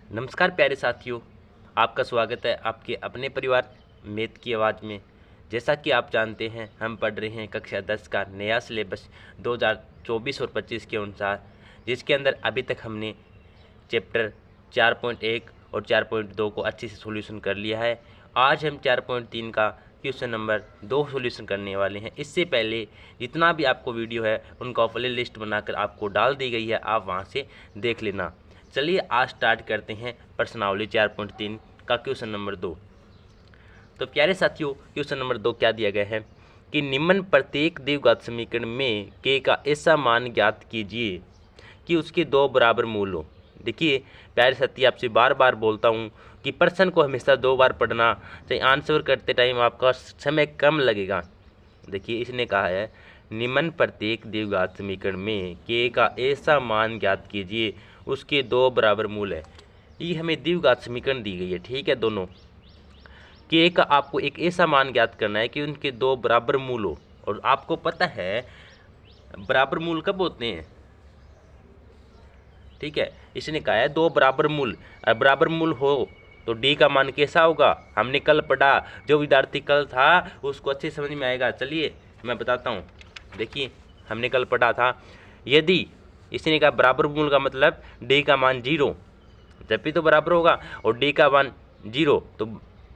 नमस्कार प्यारे साथियों, आपका स्वागत है आपके अपने परिवार मैथ की आवाज़ में। जैसा कि आप जानते हैं, हम पढ़ रहे हैं कक्षा 10 का नया सिलेबस 2024 और 25 के अनुसार, जिसके अंदर अभी तक हमने चैप्टर 4.1 और 4.2 को अच्छे से सॉल्यूशन कर लिया है। आज हम 4.3 का क्वेश्चन नंबर 2 सॉल्यूशन करने वाले हैं। इससे पहले जितना भी आपको वीडियो है उनका प्ले लिस्ट बनाकर आपको डाल दी गई है, आप वहां से देख लेना। चलिए आज स्टार्ट करते हैं प्रश्नावली 4.3 का क्वेश्चन नंबर 2। तो प्यारे साथियों, क्वेश्चन नंबर 2 क्या दिया गया है कि निम्न प्रत्येक द्विघात समीकरण में k का ऐसा मान ज्ञात कीजिए कि उसके दो बराबर मूल हो। देखिए प्यारे साथी, आपसे बार बार बोलता हूँ कि प्रश्न को हमेशा 2 बार पढ़ना, चाहे आंसर करते टाइम आपका समय कम लगेगा। देखिए इसने कहा है निम्न प्रत्येक द्विघात समीकरण में k का ऐसा मान ज्ञात कीजिए उसके 2 बराबर मूल है। ये हमें द्विघात समीकरण दी गई है, ठीक है। दोनों k का आपको एक ऐसा मान ज्ञात करना है कि उनके 2 बराबर मूल हो। और आपको पता है बराबर मूल कब होते हैं, ठीक है। इसने कहा है 2 बराबर मूल, और बराबर मूल हो तो d का मान कैसा होगा, हमने कल पढ़ा। जो विद्यार्थी कल था उसको अच्छे समझ में आएगा। चलिए मैं बताता हूँ। देखिए हमने कल पढ़ा था, यदि इसने कहा बराबर मूल का मतलब d का मान 0, जब भी तो बराबर होगा, और d का मान 0, तो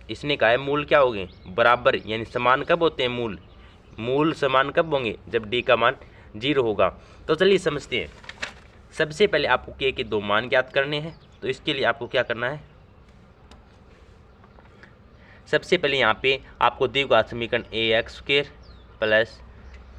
इसने कहा है मूल क्या होंगे, बराबर, यानी समान कब होते हैं मूल। मूल समान कब होंगे, जब d का मान 0 होगा। तो चलिए समझते हैं। सबसे पहले आपको k के 2 मान ज्ञात करने हैं। तो इसके लिए आपको क्या करना है, सबसे पहले यहाँ पे आपको द्विघात समीकरण ax² plus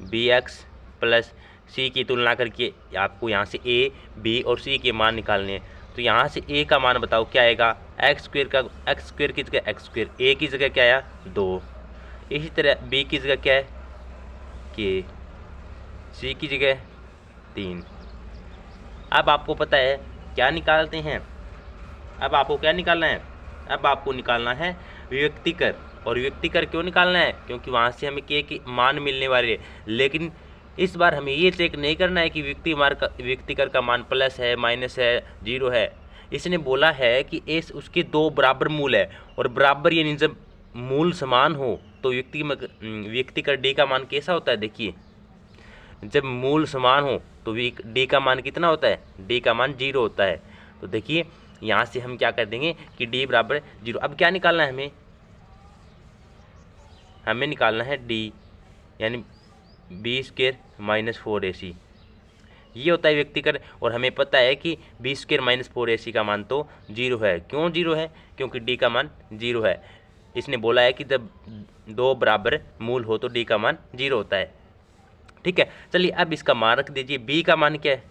bx plus c की तुलना करके आपको यहाँ से a, b और c के मान निकालने हैं। तो यहाँ से a का मान बताओ क्या आएगा, x² की जगह x², a की जगह क्या आया 2, इसी तरह b की जगह क्या है k, c की जगह 3। अब आपको पता है क्या निकालते हैं, अब आपको क्या निकालना है, अब आपको निकालना है व्यक्तिकर। और व्यक्तिकर क्यों निकालना है, क्योंकि वहाँ से हमें k के मान मिलने वाले हैं। लेकिन इस बार हमें ये चेक नहीं करना है कि व्यक्तिकर का मान प्लस है, माइनस है, 0 है। इसने बोला है कि उसके 2 बराबर मूल है, और बराबर यानी जब मूल समान हो तो व्यक्तिकर d का मान कैसा होता है। देखिए जब मूल समान हो तो d का मान कितना होता है, d का मान 0 होता है। तो देखिए यहाँ से हम क्या कर देंगे कि d बराबर 0। अब क्या निकालना है हमें निकालना है d, यानी b² माइनस 4ac, ये होता है व्यक्तिकर। और हमें पता है कि b² माइनस 4ac का मान तो 0 है। क्यों 0 है, क्योंकि d का मान 0 है। इसने बोला है कि जब 2 बराबर मूल हो तो d का मान 0 होता है, ठीक है। चलिए अब इसका मान रख दीजिए। b का मान क्या है,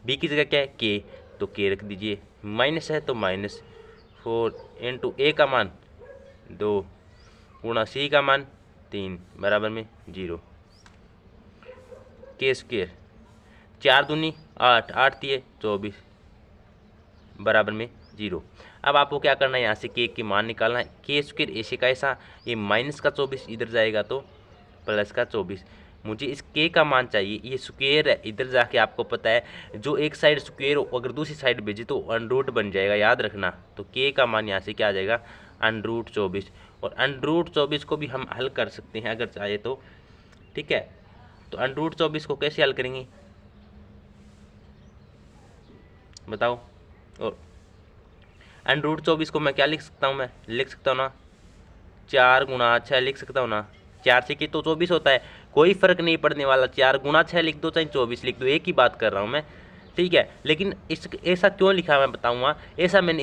b की जगह क्या है k, तो k रख दीजिए। माइनस है तो माइनस 4 इंटू a का मान 2 गुणा c का मान 3 बराबर में 0। k², 4 दूनी 8, 8 दिए 24 बराबर में 0। अब आपको क्या करना है, यहाँ से k के मान निकालना है। k² ऐसे का ऐसा, ये माइनस का 24 इधर जाएगा तो प्लस का 24। मुझे इस k का मान चाहिए, ये स्क्वायर है, इधर जाके आपको पता है जो एक साइड स्क्वायर हो अगर दूसरी साइड भेजे तो अंडरूट बन जाएगा, याद रखना। तो k का मान यहाँ से क्या आ जाएगा, √24। और √24 को भी हम हल कर सकते हैं अगर चाहे तो, ठीक है। तो √24 को कैसे हल करेंगे बताओ। और √24 को मैं क्या लिख सकता हूँ, मैं लिख सकता हूँ ना 4 गुणा 6 लिख सकता हूँ ना। 4 से की तो 24 होता है, कोई फर्क नहीं पड़ने वाला। 4 गुणा 6 लिख दो चाहे 24 लिख दो, एक ही बात कर रहा हूँ मैं, ठीक है। लेकिन ऐसा क्यों लिखा मैं बताऊँगा। ऐसा मैंने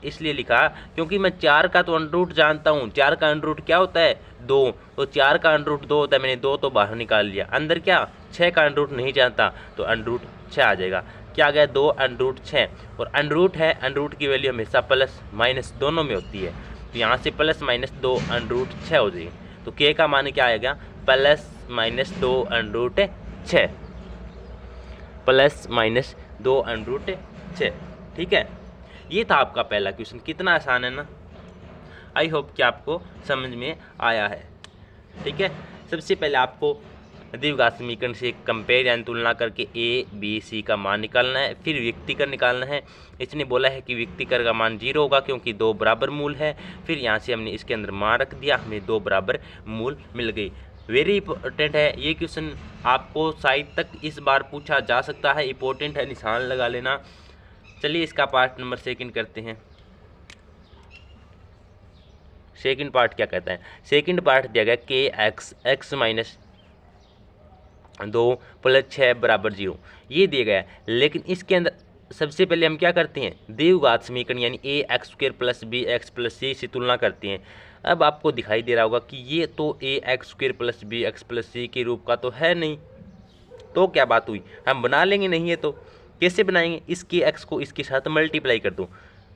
इसलिए लिखा क्योंकि मैं 4 का तो अंडरूट जानता हूँ। 4 का अंडरूट क्या होता है 2, तो 4 का अंडरूट 2 होता है। मैंने 2 तो बाहर निकाल लिया, अंदर क्या 6 का अंडरूट नहीं जानता, तो अंडरूट 6 आ जाएगा। क्या आ गया 2 √6। और अंडरूट है, अंडरूट की वैल्यू हमेशा प्लस माइनस दोनों में होती है। तो यहाँ से प्लस माइनस 2 √6 हो जाएगी। तो k का मान क्या आएगा, प्लस माइनस 2 √6, प्लस माइनस 2 √6, ठीक है। ये था आपका पहला क्वेश्चन। कितना आसान है ना। आई होप कि आपको समझ में आया है, ठीक है। सबसे पहले आपको द्विघात समीकरण से कंपेयर यानी तुलना करके ए बी सी का मान निकालना है। फिर व्यक्तिकर निकालना है। इसने बोला है कि व्यक्तिकर का मान 0 होगा क्योंकि 2 बराबर मूल है। फिर यहाँ से हमने इसके अंदर मान रख दिया, हमें 2 बराबर मूल मिल गई। वेरी इंपॉर्टेंट है ये क्वेश्चन, आपको साइड तक इस बार पूछा जा सकता है, इंपॉर्टेंट है, निशान लगा लेना। चलिए इसका पार्ट नंबर 2 करते हैं। सेकंड पार्ट क्या कहता है? सेकंड पार्ट दिया गया के एक्स माइनस 2 + 6 = 0, ये दिया गया है। लेकिन इसके अंदर सबसे पहले हम क्या करते हैं, द्विघात समीकरण यानी ax² + bx + c से तुलना करते हैं। अब आपको दिखाई दे रहा होगा कि ये तो ax² + bx + c के रूप का तो है नहीं, तो क्या बात हुई, हम बना लेंगे। नहीं है तो कैसे बनाएंगे? इस के एक्स को इसके साथ मल्टीप्लाई कर दो।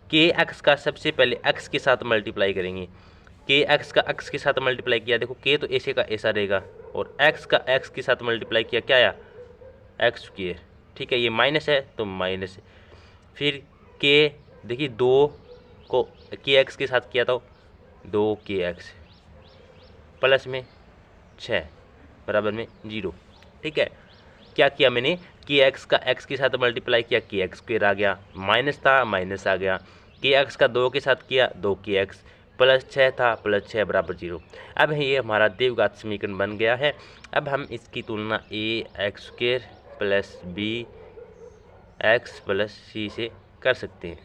के एक्स का सबसे पहले एक्स के साथ मल्टीप्लाई करेंगे। के एक्स का एक्स के साथ मल्टीप्लाई किया, देखो के तो ऐसे का ऐसा रहेगा, और एक्स का एक्स के साथ मल्टीप्लाई किया, क्या आया? x²। ठीक है, ये माइनस है तो माइनस है। फिर के देखिए 2 को के एक्स के साथ किया था, 2 के एक्स प्लस में 6 बराबर में 0। ठीक है, क्या किया मैंने, के एक्स का एक्स के साथ मल्टीप्लाई किया, के एक्स² आ गया, माइनस था माइनस आ गया। के एक्स का 2 के साथ किया, 2 के एक्स प्लस 6 था, प्लस 6 बराबर 0। अब ये हमारा द्विघात समीकरण बन गया है। अब हम इसकी तुलना ax² + bx + c से कर सकते हैं।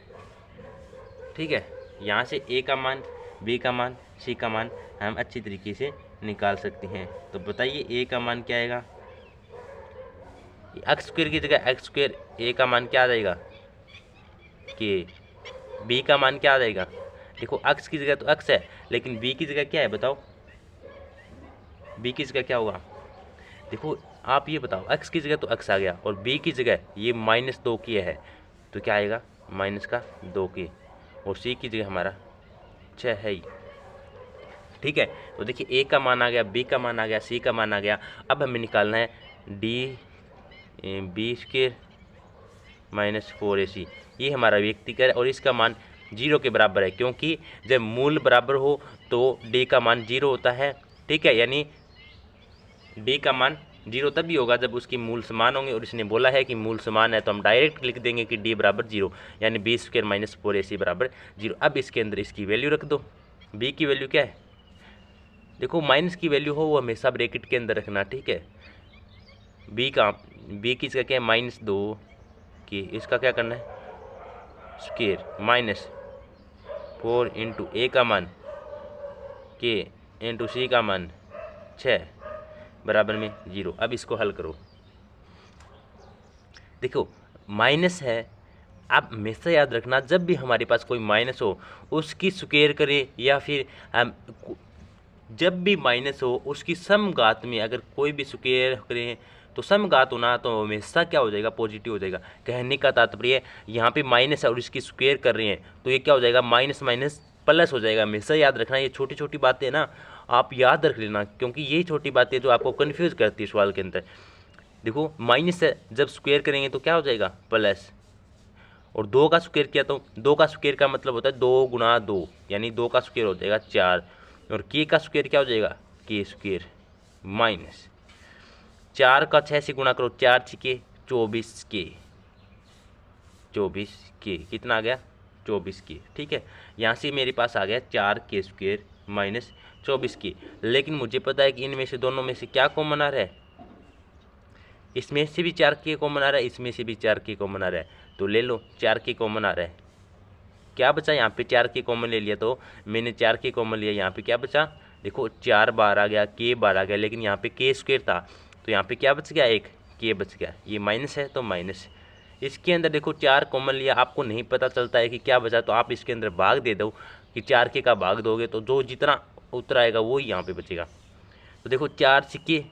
ठीक है, यहाँ से a का मान, b का मान, c का मान हम अच्छी तरीके से निकाल सकते हैं। तो बताइए a का मान क्या आएगा? x² की जगह x², a का मान क्या आ जाएगा? के। b का मान क्या आ जाएगा? देखो x की जगह तो x है, लेकिन b की जगह क्या है बताओ? b की जगह क्या होगा? देखो आप ये बताओ, x की जगह तो x आ गया, और b की जगह ये -2 की है, तो क्या आएगा? -2 की, और c की जगह हमारा 6 है ही। ठीक है, तो देखिए a का मान आ गया, b का मान आ गया, c का मान आ गया। अब हमें निकालना है b² - 4ac, ये हमारा व्यक्तिकर है, और इसका मान 0 के बराबर है, क्योंकि जब मूल बराबर हो तो d का मान 0 होता है। ठीक है, यानी d का मान 0 तभी होगा जब उसके मूल समान होंगे, और इसने बोला है कि मूल समान है, तो हम डायरेक्ट लिख देंगे कि d = 0, यानी b² - 4ac = 0। अब इसके अंदर इसकी वैल्यू रख दो। b की वैल्यू क्या है? देखो माइनस की वैल्यू हो वो हमेशा ब्रैकेट के अंदर रखना। ठीक है, b की इसका क्या है? -2 की, इसका क्या करना है? स्क्वायर -4 × a का मान, k × c का मान 6 बराबर में 0। अब इसको हल करो। देखो माइनस है, आप हमेशा याद रखना जब भी हमारे पास कोई माइनस हो उसकी स्क्वायर करें, या फिर हम जब भी माइनस हो उसकी समघात में अगर कोई भी स्क्वायर करें तो समघात होना तो हमेशा क्या हो जाएगा? पॉजिटिव हो जाएगा। कहने का तात्पर्य यहाँ पे माइनस है और इसकी स्क्वायर कर रहे हैं तो ये क्या हो जाएगा? माइनस माइनस प्लस हो जाएगा। हमेशा याद रखना, ये छोटी छोटी बातें ना आप याद रख लेना, क्योंकि यही छोटी बातें जो आपको कन्फ्यूज़ करती है सवाल के अंदर। देखो माइनस है, जब स्क्वायर करेंगे तो क्या हो जाएगा? प्लस। और 2 का स्क्वायर किया तो 2 का स्क्वायर का मतलब होता है 2 × 2, यानी 2 का स्क्वायर हो जाएगा 4, और के का स्क्वायर क्या हो जाएगा? k² माइनस 4 का 6 से गुणा करो, 4 × 6 = 24 के, कितना आ गया? 24 के। ठीक है, यहाँ से मेरे पास आ गया 4k² - 24 के। लेकिन मुझे पता है कि इनमें से दोनों में से क्या कॉमन आ रहा है? इसमें से भी 4k कॉमन आ रहा है, इसमें से भी 4k कॉमन आ रहा है, तो ले लो 4k कॉमन आ रहा है। क्या बचा? यहाँ पे 4k कॉमन ले लिया, तो मैंने 4k कॉमन लिया, यहाँ पे क्या बचा? देखो 4 बार आ गया, k बार आ गया, लेकिन यहाँ पे k² था, तो यहाँ पे क्या बच गया? एक k बच गया। ये माइनस है तो माइनस। इसके अंदर देखो 4 कॉमन लिया, आपको नहीं पता चलता है कि क्या बचा, तो आप इसके अंदर भाग दे दो कि 4k का भाग दोगे तो जो जितना उत्तर आएगा वो ही यहाँ पे बचेगा। तो देखो 4 ×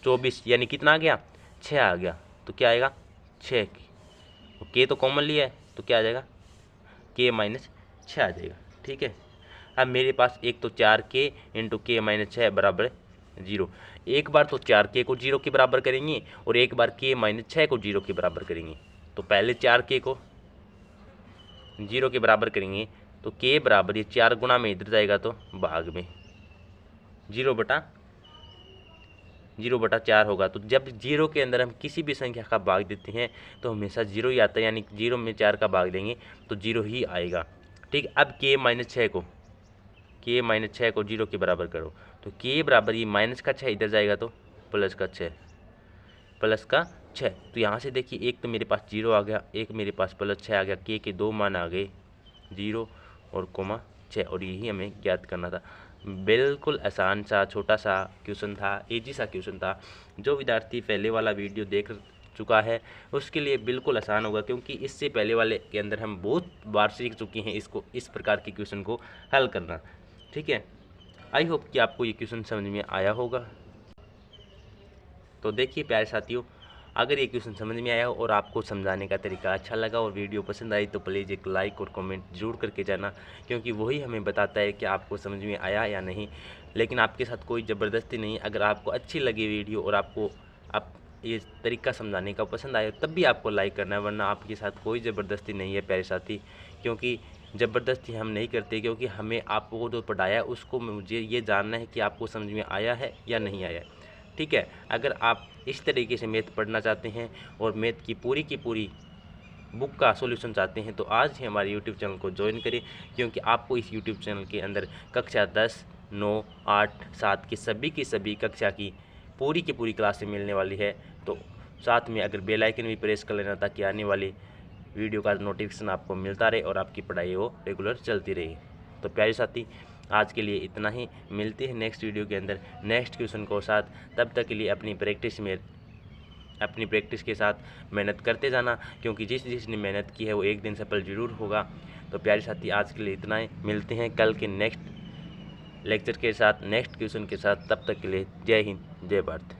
24 यानी कितना आ गया? 6 आ गया, तो क्या आएगा? 6 k तो कॉमन लिया है तो क्या आ जाएगा? k - 6 आ जाएगा। ठीक है, अब मेरे पास एक तो 4k × k - 6 बराबर 0। एक बार तो 4k को 0 के बराबर करेंगे और एक बार k - 6 को 0 के बराबर करेंगे। तो पहले 4k को 0 के बराबर करेंगे तो k बराबर ये 4 गुणा में इधर जाएगा तो भाग में 0 बटा 0/4 होगा। तो जब 0 के अंदर हम किसी भी संख्या का भाग देते हैं तो हमेशा 0 ही आता है, यानी 0 में 4 का भाग देंगे तो 0 ही आएगा। ठीक, अब k-6 को 0 के बराबर करो, तो k बराबर ये माइनस का 6 इधर जाएगा तो प्लस का 6, तो यहाँ से देखिए एक तो मेरे पास 0 आ गया, एक मेरे पास +6 आ गया, k के 2 मान आ गए 0 और 6, और यही हमें ज्ञात करना था। बिल्कुल आसान सा छोटा सा क्वेश्चन था, इजी सा क्वेश्चन था। जो विद्यार्थी पहले वाला वीडियो देख चुका है उसके लिए बिल्कुल आसान होगा, क्योंकि इससे पहले वाले के अंदर हम बहुत बार सीख चुके हैं इसको, इस प्रकार के क्वेश्चन को हल करना। ठीक है, आई होप कि आपको ये क्वेश्चन समझ में आया होगा। तो देखिए प्यारे साथियों, अगर ये क्वेश्चन समझ में आया हो और आपको समझाने का तरीका अच्छा लगा और वीडियो पसंद आई तो प्लीज़ एक लाइक और कमेंट जरूर करके जाना, क्योंकि वही हमें बताता है कि आपको समझ में आया या नहीं। लेकिन आपके साथ कोई ज़बरदस्ती नहीं, अगर आपको अच्छी लगी वीडियो और आपको आप ये तरीका समझाने का पसंद आए तब भी आपको लाइक करना है, वरना आपके साथ कोई ज़बरदस्ती नहीं है प्यारे साथी। क्योंकि ज़बरदस्ती हम नहीं करते, क्योंकि हमें आपको जो पढ़ाया उसको मुझे ये जानना है कि आपको समझ में आया है या नहीं आया। ठीक है, अगर आप इस तरीके से मैथ पढ़ना चाहते हैं और मैथ की पूरी बुक का सॉल्यूशन चाहते हैं तो आज ही हमारे यूट्यूब चैनल को ज्वाइन करें, क्योंकि आपको इस यूट्यूब चैनल के अंदर कक्षा 10, 9, 8, 7 की सभी कक्षा की पूरी क्लासें मिलने वाली है। तो साथ में अगर बेल आइकन भी प्रेस कर लेना ताकि आने वाली वीडियो का नोटिफिकेशन आपको मिलता रहे और आपकी पढ़ाई वो रेगुलर चलती रहे। तो प्यारे साथी, आज के लिए इतना ही, मिलते हैं नेक्स्ट वीडियो के अंदर नेक्स्ट क्वेश्चन को साथ। तब तक के लिए अपनी प्रैक्टिस के साथ मेहनत करते जाना, क्योंकि जिसने मेहनत की है वो एक दिन सफल जरूर होगा। तो प्यारे साथी, आज के लिए इतना ही, मिलते हैं कल के नेक्स्ट लेक्चर के साथ, नेक्स्ट क्वेश्चन के साथ। तब तक के लिए जय हिंद, जय भारत।